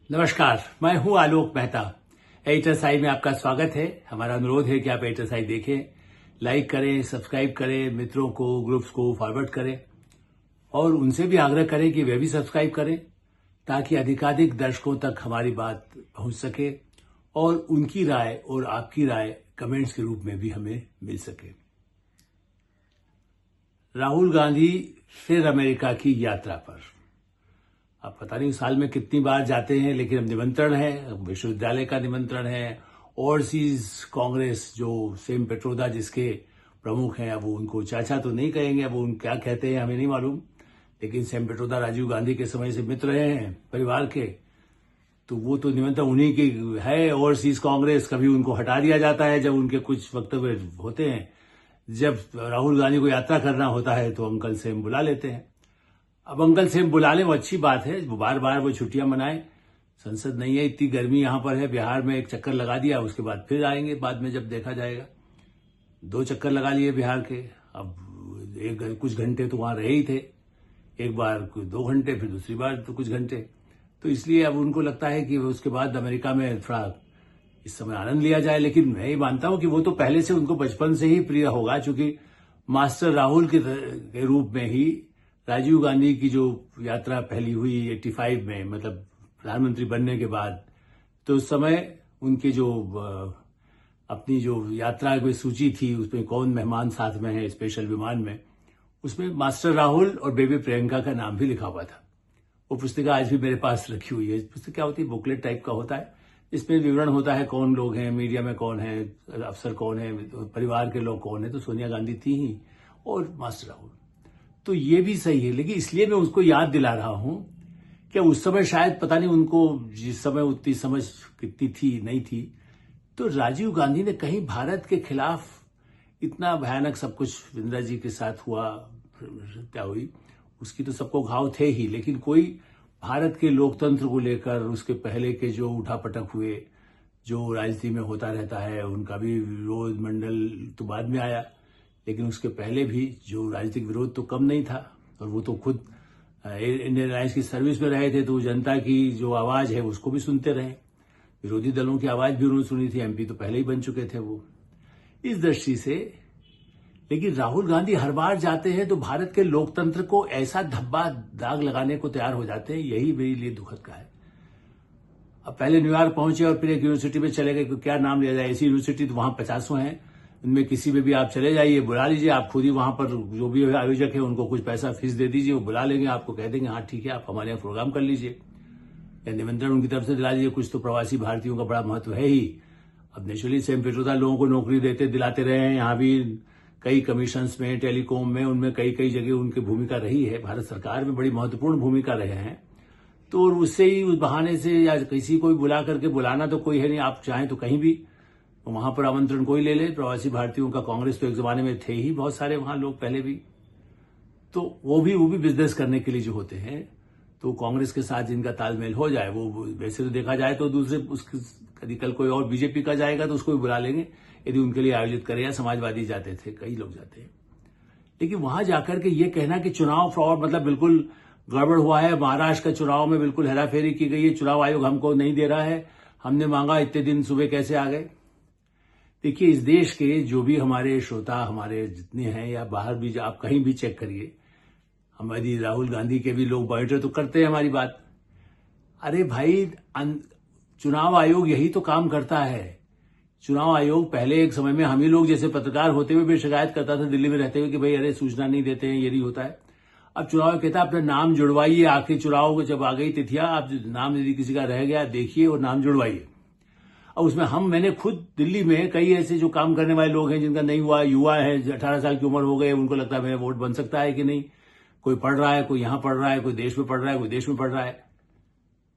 नमस्कार, मैं हूं आलोक मेहता। एडिटर्स आई में आपका स्वागत है। हमारा अनुरोध है कि आप एडिटर्स आई देखें, लाइक करें, सब्सक्राइब करें, मित्रों को, ग्रुप्स को फॉरवर्ड करें और उनसे भी आग्रह करें कि वे भी सब्सक्राइब करें ताकि अधिकाधिक दर्शकों तक हमारी बात पहुंच सके और उनकी राय और आपकी राय कमेंट्स के रूप में भी हमें मिल सके। राहुल गांधी फिर अमेरिका की यात्रा पर। अब पता नहीं साल में कितनी बार जाते हैं, लेकिन अब निमंत्रण है, विश्वविद्यालय का निमंत्रण है। ओवरसीज कांग्रेस जो सेम पेट्रोदा जिसके प्रमुख हैं, अब वो उनको चाचा तो नहीं कहेंगे, अब वो क्या कहते हैं हमें नहीं मालूम, लेकिन सेम पेट्रोदा राजीव गांधी के समय से मित्र रहे हैं परिवार के, तो वो तो निमंत्रण उन्हीं की है। ओवरसीज कांग्रेस, कभी उनको हटा दिया जाता है जब उनके कुछ वक्तव्य होते हैं। जब राहुल गांधी को यात्रा करना होता है तो अंकल सेम बुला लेते हैं। अब अंकल सेम बुला ले वो अच्छी बात है, बार बार वो छुट्टियां मनाए। संसद नहीं है, इतनी गर्मी यहां पर है, बिहार में एक चक्कर लगा दिया, उसके बाद फिर आएंगे बाद में जब देखा जाएगा। 2 चक्कर लगा लिए बिहार के, अब कुछ घंटे तो वहां रहे ही थे, एक बार 2 घंटे, फिर दूसरी बार तो कुछ घंटे, तो इसलिए अब उनको लगता है कि उसके बाद अमेरिका में थोड़ा इस समय आनंद लिया जाए। लेकिन मैं ये मानता हूं कि वो तो पहले से उनको बचपन से ही प्रिय होगा, चूंकि मास्टर राहुल के रूप में ही राजीव गांधी की जो यात्रा पहली हुई 85 में, मतलब प्रधानमंत्री बनने के बाद, तो उस समय उनके जो अपनी जो यात्रा की सूची थी उसमें कौन मेहमान साथ में है स्पेशल विमान में, उसमें मास्टर राहुल और बेबी प्रियंका का नाम भी लिखा हुआ था। वो पुस्तिका आज भी मेरे पास रखी हुई है। पुस्तक क्या होती है, बुकलेट टाइप का होता है, इसमें विवरण होता है कौन लोग हैं, मीडिया में कौन है, अफसर कौन है, परिवार के लोग कौन है। तो सोनिया गांधी थी ही और मास्टर राहुल, तो ये भी सही है। लेकिन इसलिए मैं उसको याद दिला रहा हूं कि उस समय शायद पता नहीं उनको जिस समय उतनी समझ कितनी थी नहीं थी, तो राजीव गांधी ने कहीं भारत के खिलाफ इतना भयानक सब कुछ इंदिरा जी के साथ हुआ, हत्या हुई, उसकी तो सबको घाव थे ही, लेकिन कोई भारत के लोकतंत्र को लेकर उसके पहले के जो उठापटक हुए, जो राजनीति में होता रहता है, उनका भी विरोध मंडल तो बाद में आया, लेकिन उसके पहले भी जो राजनीतिक विरोध तो कम नहीं था। और वो तो खुद इंडियन एयरलाइंस की सर्विस में रहे थे, तो जनता की जो आवाज है उसको भी सुनते रहे, विरोधी दलों की आवाज भी उन्होंने सुनी थी, एमपी तो पहले ही बन चुके थे वो, इस दृष्टि से। लेकिन राहुल गांधी हर बार जाते हैं तो भारत के लोकतंत्र को ऐसा धब्बा दाग लगाने को तैयार हो जाते हैं, यही मेरे लिए दुखद का है। अब पहले न्यूयॉर्क पहुंचे और फिर एक यूनिवर्सिटी में चले गए, क्या नाम लिया जाए, ऐसी यूनिवर्सिटी तो वहां 50 हैं, उनमें किसी में भी आप चले जाइए, बुला लीजिए, आप खुद ही वहां पर जो भी आयोजक है उनको कुछ पैसा फीस दे दीजिए, वो बुला लेंगे, आपको कह देंगे हाँ ठीक है आप हमारे यहाँ प्रोग्राम कर लीजिए, या निमंत्रण उनकी तरफ से दिला लीजिए। कुछ तो प्रवासी भारतीयों का बड़ा महत्व है ही। अब नेचुरली सेम पेट्रोदा लोगों को नौकरी दिलाते रहे हैं, यहाँ भी कई कमीशंस में, टेलीकॉम में, उनमें कई जगह उनकी भूमिका रही है, भारत सरकार में बड़ी महत्वपूर्ण भूमिका रहे हैं। तो उससे ही, उस बहाने से या किसी को भी बुला करके, बुलाना तो कोई है नहीं, आप चाहें तो कहीं भी वहां पर आमंत्रण कोई ले ले। प्रवासी भारतीयों का कांग्रेस तो एक जमाने में थे ही बहुत सारे वहां लोग पहले भी, तो वो भी बिजनेस करने के लिए जो होते हैं, तो कांग्रेस के साथ जिनका तालमेल हो जाए, वो वैसे तो देखा जाए तो दूसरे कभी कल कोई और बीजेपी का जाएगा तो उसको भी बुला लेंगे यदि उनके लिए आयोजित करें, या समाजवादी जाते थे, कई लोग जाते हैं। लेकिन वहां जाकर के ये कहना कि चुनाव फ्रॉड, मतलब बिल्कुल गड़बड़ हुआ है, महाराष्ट्र का चुनाव में बिल्कुल हेराफेरी की गई है, चुनाव आयोग हमको नहीं दे रहा है, हमने मांगा इतने दिन सुबह कैसे आ गए। देखिए, इस देश के जो भी हमारे श्रोता हमारे जितने हैं, या बाहर भी आप कहीं भी चेक करिए, हमारी राहुल गांधी के भी लोग मॉनिटर तो करते हैं हमारी बात। अरे भाई, चुनाव आयोग यही तो काम करता है। चुनाव आयोग पहले एक समय में हम ही लोग जैसे पत्रकार होते हुए भी शिकायत करता था दिल्ली में रहते हुए कि भाई अरे सूचना नहीं देते हैं, ये नहीं होता है। अब चुनाव कहता है अपना नाम जुड़वाइए, आखिरी चुनाव को जब आ गई तिथियां, आप नाम यदि किसी का रह गया देखिए और नाम जुड़वाइए। और उसमें मैंने खुद दिल्ली में कई ऐसे जो काम करने वाले लोग हैं जिनका नहीं हुआ, युवा है, 18 साल की उम्र हो गए, उनको लगता है मेरा वोट बन सकता है कि नहीं, कोई पढ़ रहा है, कोई यहां पढ़ रहा है, कोई देश में पढ़ रहा है, कोई देश में पढ़ रहा है,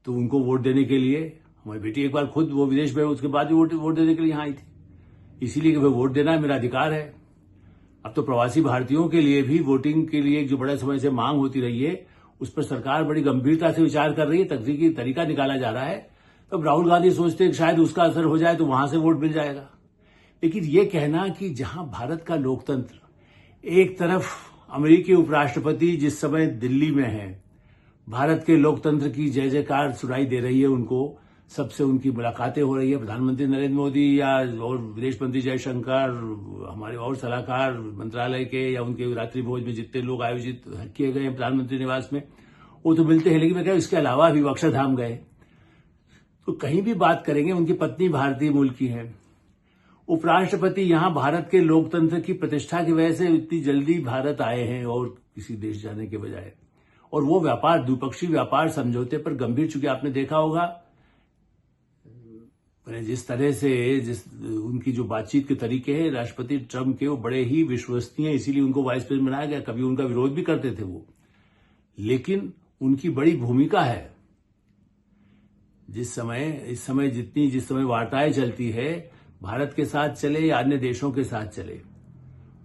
तो उनको वोट देने के लिए हमारी बेटी एक बार खुद वो विदेश में, उसके बाद भी वोट देने के लिए यहां आई थी, इसीलिए कि भाई वोट देना मेरा अधिकार है। अब तो प्रवासी भारतीयों के लिए भी वोटिंग के लिए जो बड़े समय से मांग होती रही है, उस पर सरकार बड़ी गंभीरता से विचार कर रही है, तकनीकी तरीका निकाला जा रहा है। तब राहुल गांधी सोचते हैं कि शायद उसका असर हो जाए तो वहां से वोट मिल जाएगा। लेकिन ये कहना कि जहां भारत का लोकतंत्र, एक तरफ अमेरिकी उपराष्ट्रपति जिस समय दिल्ली में है, भारत के लोकतंत्र की जय जयकार सुनाई दे रही है उनको, सबसे उनकी मुलाकातें हो रही है, प्रधानमंत्री नरेंद्र मोदी या और विदेश मंत्री जयशंकर, हमारे और सलाहकार मंत्रालय के या उनके रात्रि भोज में जितने लोग आयोजित किए गए हैं प्रधानमंत्री निवास में, वो तो मिलते हैं। लेकिन मैं कह इसके अलावा भी अक्षरधाम गए, तो कहीं भी बात करेंगे उनकी पत्नी भारतीय मूल की है। उपराष्ट्रपति यहां भारत के लोकतंत्र की प्रतिष्ठा की वजह से इतनी जल्दी भारत आए हैं और किसी देश जाने के बजाय, और वो व्यापार द्विपक्षीय व्यापार समझौते पर गंभीर, चूंकि आपने देखा होगा जिस तरह से उनकी जो बातचीत के तरीके हैं राष्ट्रपति ट्रंप के, वो बड़े ही विश्वसनीय, इसीलिए उनको वाइस प्रेसिडेंट बनाया गया। कभी उनका विरोध भी करते थे वो, लेकिन उनकी बड़ी भूमिका है। जिस समय जिस समय वार्ताएं चलती है, भारत के साथ चले या अन्य देशों के साथ चले,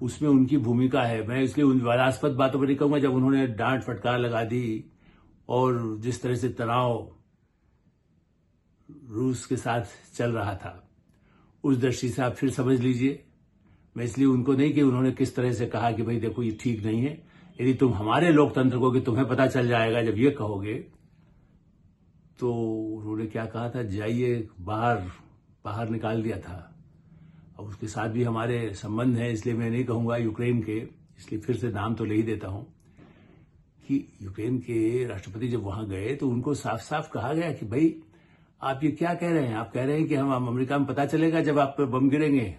उसमें उनकी भूमिका है। मैं इसलिए उन विवादास्पद बातों पर नहीं कहूंगा, जब उन्होंने डांट फटकार लगा दी और जिस तरह से तनाव रूस के साथ चल रहा था, उस दृष्टि से आप फिर समझ लीजिए। मैं इसलिए उनको नहीं कि उन्होंने किस तरह से कहा कि भाई देखो ये ठीक नहीं है, यदि तुम हमारे लोकतंत्र को कि तुम्हें पता चल जाएगा जब ये कहोगे, तो उन्होंने क्या कहा था, जाइए बाहर निकाल दिया था। और उसके साथ भी हमारे संबंध है, इसलिए मैं नहीं कहूंगा यूक्रेन के, इसलिए फिर से नाम तो ले ही देता हूं कि यूक्रेन के राष्ट्रपति जब वहां गए तो उनको साफ साफ कहा गया कि भाई आप ये क्या कह रहे हैं, आप कह रहे हैं कि हम अमेरिका में पता चलेगा जब आप पर बम गिरेंगे।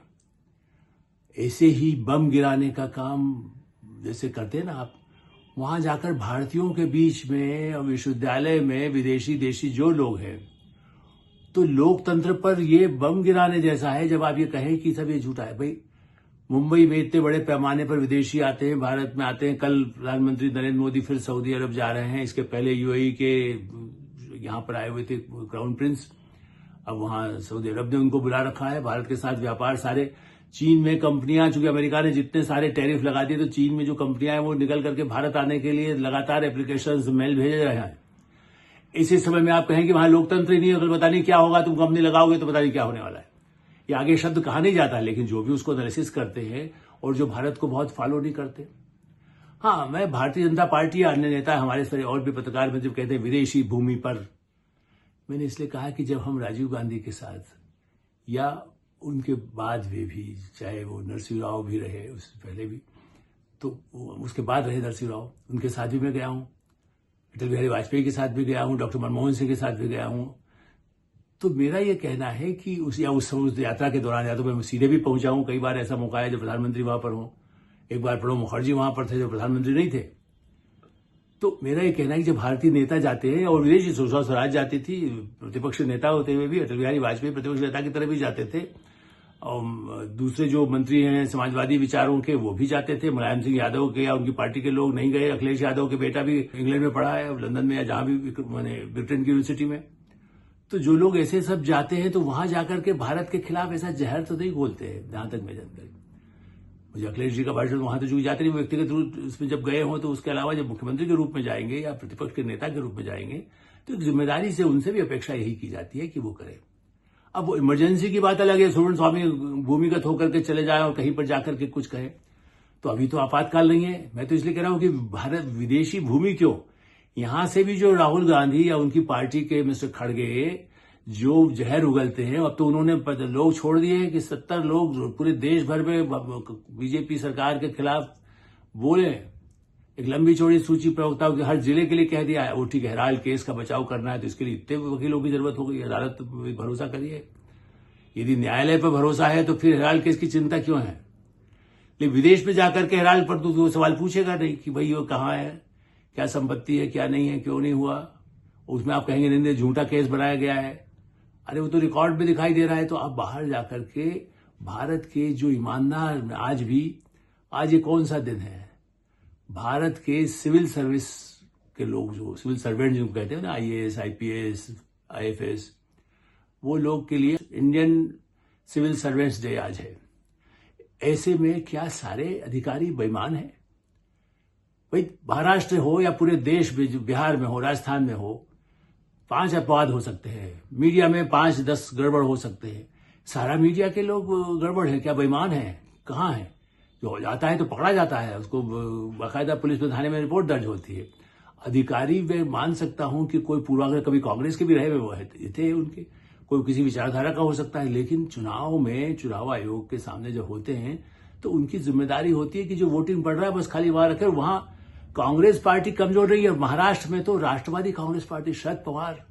ऐसे ही बम गिराने का काम जैसे करते हैं ना आप, वहां जाकर भारतीयों के बीच में और विश्वविद्यालय में विदेशी देशी जो लोग हैं, तो लोकतंत्र पर ये बम गिराने जैसा है जब आप ये कहें कि सब ये झूठा है। भाई मुंबई में इतने बड़े पैमाने पर विदेशी आते हैं, भारत में आते हैं। कल प्रधानमंत्री नरेंद्र मोदी फिर सऊदी अरब जा रहे हैं, इसके पहले यूएई के यहां पर आए हुए थे क्राउन प्रिंस, अब वहां सऊदी अरब ने उनको बुला रखा है। भारत के साथ व्यापार सारे, चीन में कंपनियां, चूंकि अमेरिका ने जितने सारे टैरिफ लगा दिए, तो चीन में जो कंपनियां हैं वो निकल करके भारत आने के लिए लगातार एप्लीकेशंस मेल भेज रहे हैं। इसी समय में आप कहें कि वहां लोकतंत्र ही नहीं, अगर पता नहीं क्या होगा, तुम कंपनी लगाओगे तो पता नहीं क्या होने वाला है। ये आगे शब्द कहा नहीं जाता, लेकिन जो भी उसको एनालिसिस करते हैं और जो भारत को बहुत फॉलो नहीं करते। हाँ, मैं भारतीय जनता पार्टी या अन्य नेता, हमारे सारे और भी पत्रकार में जब कहते हैं विदेशी भूमि पर, मैंने इसलिए कहा कि जब हम राजीव गांधी के साथ या उनके बाद में भी, चाहे वो नरसिंह राव भी रहे उससे पहले भी, तो उसके बाद रहे नरसिंह राव, उनके साथ भी मैं गया हूं, अटल बिहारी वाजपेयी के साथ भी गया हूं, डॉक्टर मनमोहन सिंह के साथ भी गया हूं। तो मेरा ये कहना है कि उस यात्रा के दौरान या तो मैं सीधे भी पहुंचा हूं, कई बार ऐसा मौका है जब प्रधानमंत्री वहां पर हो। एक बार प्रणब मुखर्जी वहां पर थे जो प्रधानमंत्री नहीं थे। तो मेरा ये कहना है कि जब भारतीय नेता जाते हैं, और विदेशी सुषमा स्वराज जाती थी प्रतिपक्ष नेता होते हुए भी, अटल बिहारी वाजपेयी प्रतिपक्ष नेता की तरह भी जाते थे, और दूसरे जो मंत्री हैं समाजवादी विचारों के वो भी जाते थे। मुलायम सिंह यादव के या उनकी पार्टी के लोग नहीं गए। अखिलेश यादव के बेटा भी इंग्लैंड में पढ़ा है, लंदन में या जहां भी, मैंने ब्रिटेन की यूनिवर्सिटी में। तो जो लोग ऐसे सब जाते हैं तो वहां जाकर के भारत के खिलाफ ऐसा जहर तो नहीं बोलते हैं, जहां तक मैं जानकारी। मुझे अखिलेश जी का भाषण वहां तो चूंकि जाते नहीं, व्यक्तिगत रूप उसमें जब गए हों, तो उसके अलावा जब मुख्यमंत्री के रूप में जाएंगे या प्रतिपक्ष के नेता के रूप में जाएंगे, तो जिम्मेदारी से उनसे भी अपेक्षा यही की जाती है कि वो करें। अब वो इमरजेंसी की बात अलग है, सुवर्ण स्वामी भूमिगत होकर के चले जाए और कहीं पर जाकर के कुछ कहे, तो अभी तो आपातकाल नहीं है। मैं तो इसलिए कह रहा हूं कि भारत विदेशी भूमि क्यों, यहां से भी जो राहुल गांधी या उनकी पार्टी के मिस्टर खड़गे जो जहर उगलते हैं, अब तो उन्होंने लोग छोड़ दिए हैं कि 70 लोग पूरे देश भर में बीजेपी सरकार के खिलाफ बोले। एक लंबी चौड़ी सूची प्रवक्ताओं के हर जिले के लिए कह दिया है। वो ठीक है, हेराल्ड केस का बचाव करना है तो इसके लिए इतने वकीलों की जरूरत हो गई, अदालत पर भरोसा करिए। यदि न्यायालय पर भरोसा है तो फिर हेराल्ड केस की चिंता क्यों है। लेकिन विदेश में जाकर के हेराल्ड पर तो वो सवाल पूछेगा नहीं कि भाई वो कहाँ है, क्या संपत्ति है, क्या नहीं है, क्यों नहीं हुआ। उसमें आप कहेंगे नहीं झूठा केस बनाया गया है, अरे वो तो रिकॉर्ड में दिखाई दे रहा है। तो आप बाहर जाकर के भारत के जो ईमानदार, आज ये कौन सा दिन है, भारत के सिविल सर्विस के लोग, जो सिविल सर्वेंट जिनको कहते हैं ना, आईएएस, आईपीएस, आईएफएस, वो लोग के लिए इंडियन सिविल सर्वेंट्स डे आज है। ऐसे में क्या सारे अधिकारी बेईमान हैं? भाई महाराष्ट्र हो या पूरे देश में, बिहार में हो, राजस्थान में हो, 5 अपवाद हो सकते हैं, मीडिया में 5-10 गड़बड़ हो सकते हैं। सारा मीडिया के लोग गड़बड़ है क्या, बेईमान है? कहाँ है? जो जाता है तो पकड़ा जाता है, उसको बाकायदा पुलिस में थाने में रिपोर्ट दर्ज होती है। अधिकारी मैं मान सकता हूं कि कोई पूर्वाग्रह कभी कांग्रेस के भी रहे हुए वो थे उनके, कोई किसी विचारधारा का हो सकता है, लेकिन चुनाव में चुनाव आयोग के सामने जब होते हैं तो उनकी जिम्मेदारी होती है कि जो वोटिंग पड़ रहा है बस खाली वहां रखे। वहां कांग्रेस पार्टी कमजोर रही है। महाराष्ट्र में तो राष्ट्रवादी कांग्रेस पार्टी, शरद पवार,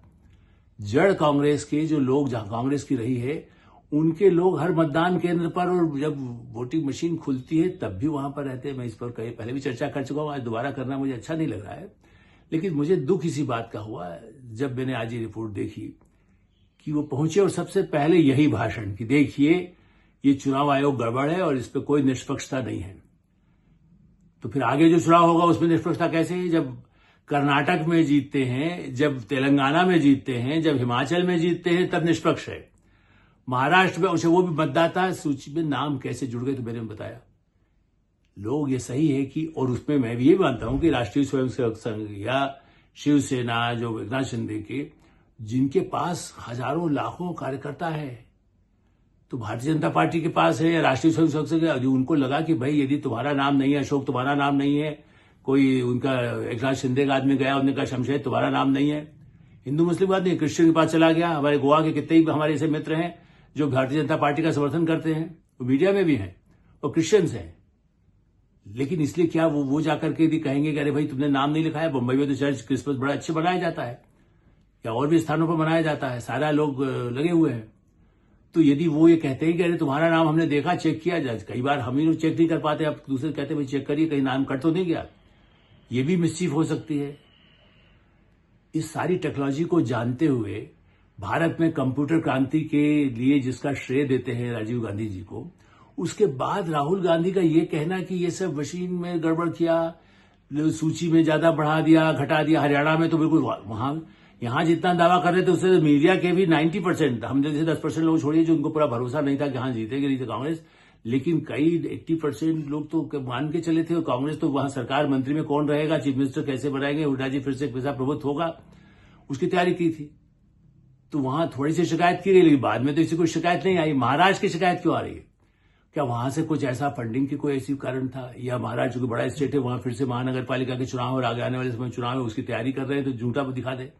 जड़ कांग्रेस के जो लोग जहां कांग्रेस की रही है उनके लोग हर मतदान केंद्र पर, और जब वोटिंग मशीन खुलती है तब भी वहां पर रहते हैं। मैं इस पर कहीं पहले भी चर्चा कर चुका हूं, आज दोबारा करना मुझे अच्छा नहीं लग रहा है, लेकिन मुझे दुख इसी बात का हुआ जब मैंने आज ये रिपोर्ट देखी कि वो पहुंचे और सबसे पहले यही भाषण कि देखिए ये चुनाव आयोग गड़बड़ है और इस पर कोई निष्पक्षता नहीं है। तो फिर आगे जो चुनाव होगा उसमें निष्पक्षता कैसे है? जब कर्नाटक में जीतते हैं, जब तेलंगाना में जीतते हैं, जब हिमाचल में जीतते हैं तब निष्पक्ष है। महाराष्ट्र में उसे वो भी मतदाता सूची में नाम कैसे जुड़ गए तो मैंने बताया। लोग ये सही है कि, और उसमें मैं भी ये मानता हूं कि राष्ट्रीय स्वयंसेवक संघ या शिवसेना जो एकनाथ शिंदे के, जिनके पास हजारों लाखों कार्यकर्ता है, तो भारतीय जनता पार्टी के पास है या राष्ट्रीय स्वयंसेवक संघ, उनको लगा कि भाई यदि तुम्हारा नाम नहीं है, अशोक तुम्हारा नाम नहीं है, कोई उनका एकनाथ शिंदे का आदमी गया, उन्होंने कहा शमशेद तुम्हारा नाम नहीं है, हिंदू मुस्लिम बात नहीं, क्रिश्चियन के पास चला गया। हमारे गोवा के कितने ही हमारे ऐसे मित्र हैं जो भारतीय जनता पार्टी का समर्थन करते हैं, वो मीडिया में भी हैं और क्रिश्चियंस हैं, लेकिन इसलिए क्या वो जाकर के भी कहेंगे कि अरे भाई तुमने नाम नहीं लिखा है? मुंबई में तो चर्च क्रिसमस बड़ा अच्छे मनाया जाता है, या और भी स्थानों पर मनाया जाता है, सारा लोग लगे हुए हैं। तो यदि वो ये कहते हैं कि अरे तुम्हारा नाम हमने देखा, चेक किया जाए, कई बार हम ही लोग चेक नहीं कर पाते, अब दूसरे कहते हैं भाई चेक करिए कहीं नाम कट तो नहीं गया, ये भी मिसचीफ हो सकती है। इस सारी टेक्नोलॉजी को जानते हुए भारत में कंप्यूटर क्रांति के लिए जिसका श्रेय देते हैं राजीव गांधी जी को, उसके बाद राहुल गांधी का ये कहना कि ये सब मशीन में गड़बड़ किया, सूची में ज्यादा बढ़ा दिया, घटा दिया। हरियाणा में तो बिल्कुल वहां यहां जितना दावा कर रहे थे उससे मीडिया के भी 90%, हम जैसे 10% लोग छोड़िए जो उनको पूरा भरोसा नहीं था कि हाँ जीतेगी नहीं तो कांग्रेस, लेकिन कई 80% लोग तो मान के चले थे। और कांग्रेस तो वहां सरकार मंत्री में कौन रहेगा, चीफ मिनिस्टर कैसे बनाएंगे, हुड्डा जी फिर से पैसा प्रभुत्व होगा, उसकी तैयारी की थी। तो वहां थोड़ी सी शिकायत की गई, लेकिन बाद में तो इसी कोई शिकायत नहीं आई। महाराष्ट्र की शिकायत क्यों आ रही है? क्या वहां से कुछ ऐसा फंडिंग की कोई ऐसी कारण था, या महाराष्ट्र जो बड़ा स्टेट है वहां फिर से महानगर पालिका के चुनाव और आगे आने वाले समय चुनाव है उसकी तैयारी कर रहे हैं, तो झूठा दिखा दे।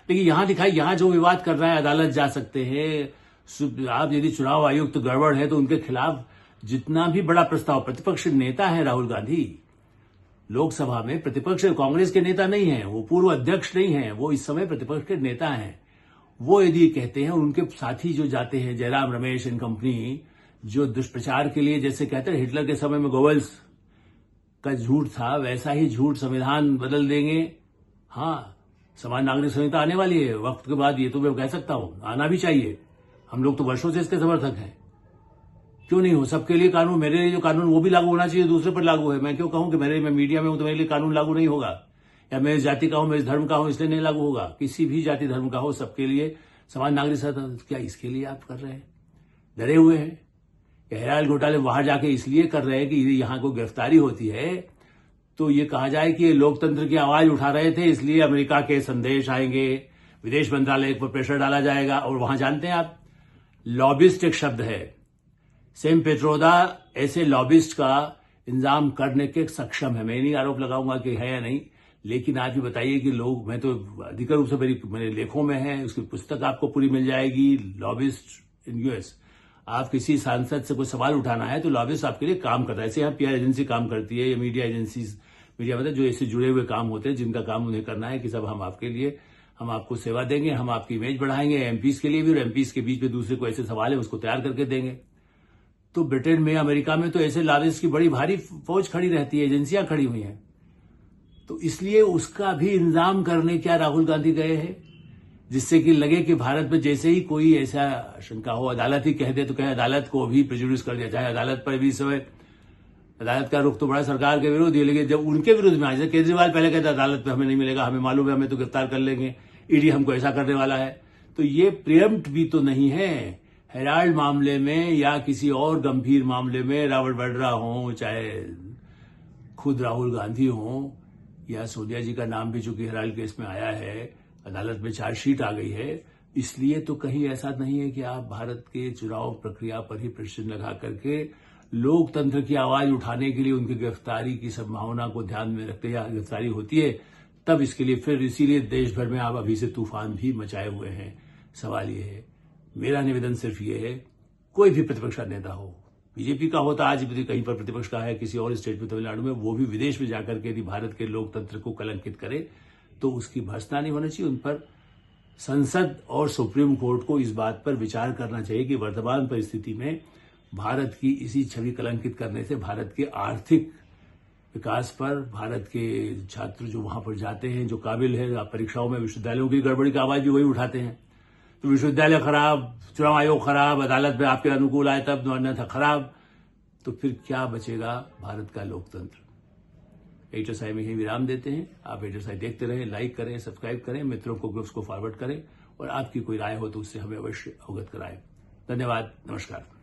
लेकिन यहां दिखाई, यहां जो विवाद कर रहा है अदालत जा सकते हैं आप। यदि चुनाव आयुक्त तो गड़बड़ है तो उनके खिलाफ जितना भी बड़ा प्रस्ताव, प्रतिपक्ष नेता है राहुल गांधी, लोकसभा में प्रतिपक्ष कांग्रेस के नेता नहीं है, वो पूर्व अध्यक्ष नहीं है, वो इस समय प्रतिपक्ष के नेता हैं। वो यदि कहते हैं, उनके साथी जो जाते हैं, जयराम रमेश एंड कंपनी, जो दुष्प्रचार के लिए, जैसे कहते हैं हिटलर के समय में गोवल्स का झूठ था, वैसा ही झूठ संविधान बदल देंगे। हाँ, समान नागरिक संहिता आने वाली है वक्त के बाद, ये तो मैं कह सकता हूं, आना भी चाहिए। हम लोग तो वर्षों से इसके समर्थक हैं, क्यों नहीं हो? सबके लिए कानून, मेरे लिए जो कानून वो भी लागू होना चाहिए, दूसरे पर लागू है। मैं क्यों कहूं कि मैं मीडिया में हूं तो मेरे लिए कानून लागू नहीं होगा, या मैं इस जाति का हूं, मैं इस धर्म का हूं इसलिए नहीं लागू होगा। किसी भी जाति धर्म का हो, सबके लिए समान नागरिक संहिता, क्या इसके लिए आप कर रहे हैं? डरे हुए हैं? हेराल्ड घोटाले वहां जाके इसलिए कर रहे हैं कि यहां को गिरफ्तारी होती है तो ये कहा जाए कि ये लोकतंत्र की आवाज उठा रहे थे, इसलिए अमेरिका के संदेश आएंगे, विदेश मंत्रालय पर प्रेशर डाला जाएगा। और वहां जानते हैं आप, लॉबिस्ट एक शब्द है, सेम पेट्रोदा ऐसे लॉबिस्ट का इंतजाम करने के सक्षम है। मैं नहीं आरोप लगाऊंगा कि है या नहीं, लेकिन आप ये बताइए कि लोग, मैं तो अधिकतर रूप से मेरे लेखों में है, उसकी पुस्तक आपको पूरी मिल जाएगी, लॉबिस्ट इन यूएस। आप किसी सांसद से कोई सवाल उठाना है तो लॉबिस्ट आपके लिए काम करता है। ऐसे यहाँ पीआर एजेंसी काम करती है, या मीडिया एजेंसीज, मीडिया मतलब जो इससे जुड़े हुए काम होते हैं, जिनका काम उन्हें करना है कि सब हम आपके लिए, हम आपको सेवा देंगे, हम आपकी इमेज बढ़ाएंगे, एमपीज के लिए भी, और एमपीज के बीच में दूसरे को ऐसे सवाल है उसको तैयार करके देंगे। तो ब्रिटेन में, अमेरिका में तो ऐसे लॉबिस्ट की बड़ी भारी फौज खड़ी रहती है, एजेंसियां खड़ी हुई हैं। तो इसलिए उसका भी इंतजाम करने क्या राहुल गांधी गए हैं, जिससे कि लगे कि भारत में जैसे ही कोई ऐसा आशंका हो, अदालत ही कह दे तो कहे अदालत को भी प्रेजुडिस कर दिया जाए। अदालत पर भी इस समय अदालत का रुख तो बड़ा सरकार के विरोध है, लेकिन जब उनके विरुद्ध में आए, केजरीवाल पहले कहता अदालत पे हमें नहीं मिलेगा, हमें मालूम है, हमें तो गिरफ्तार कर लेंगे, ईडी हमको ऐसा करने वाला है। तो ये प्रियम्प्ट भी तो नहीं है। हेराल्ड मामले में या किसी और गंभीर मामले में राबर्ट वड्रा हो, चाहे खुद राहुल गांधी हो, या सोनिया जी का नाम भी चूंकि हेराल्ड केस में आया है, अदालत में चार्जशीट आ गई है, इसलिए तो कहीं ऐसा नहीं है कि आप भारत के चुनाव प्रक्रिया पर ही प्रश्न लगा करके लोकतंत्र की आवाज उठाने के लिए उनकी गिरफ्तारी की संभावना को ध्यान में रखते, या गिरफ्तारी होती है तब इसके लिए फिर इसीलिए देश भर में आप अभी से तूफान भी मचाए हुए हैं। सवाल ये है, मेरा निवेदन सिर्फ ये है, कोई भी प्रतिपक्ष नेता हो, बीजेपी का होता आज भी कहीं पर प्रतिपक्ष का है किसी और स्टेट में, तमिलनाडु में, वो भी विदेश में जाकर के यदि भारत के लोकतंत्र को कलंकित करे तो उसकी भर्त्सना नहीं होनी चाहिए। उन पर संसद और सुप्रीम कोर्ट को इस बात पर विचार करना चाहिए कि वर्तमान परिस्थिति में भारत की इसी छवि कलंकित करने से भारत के आर्थिक विकास पर, भारत के छात्र जो वहां पर जाते हैं, जो काबिल है, परीक्षाओं में विश्वविद्यालयों की गड़बड़ी का आवाज भी वही उठाते हैं। तो विश्वविद्यालय खराब, चुनाव आयोग खराब, अदालत में आपके अनुकूल आए तब अन्यथा खराब, तो फिर क्या बचेगा भारत का लोकतंत्र। HSI में ही विराम देते हैं। आप HSI देखते रहें, लाइक करें, सब्सक्राइब करें, मित्रों को, ग्रुप्स को फॉरवर्ड करें और आपकी कोई राय हो तो उससे हमें अवश्य अवगत कराएं। धन्यवाद, नमस्कार।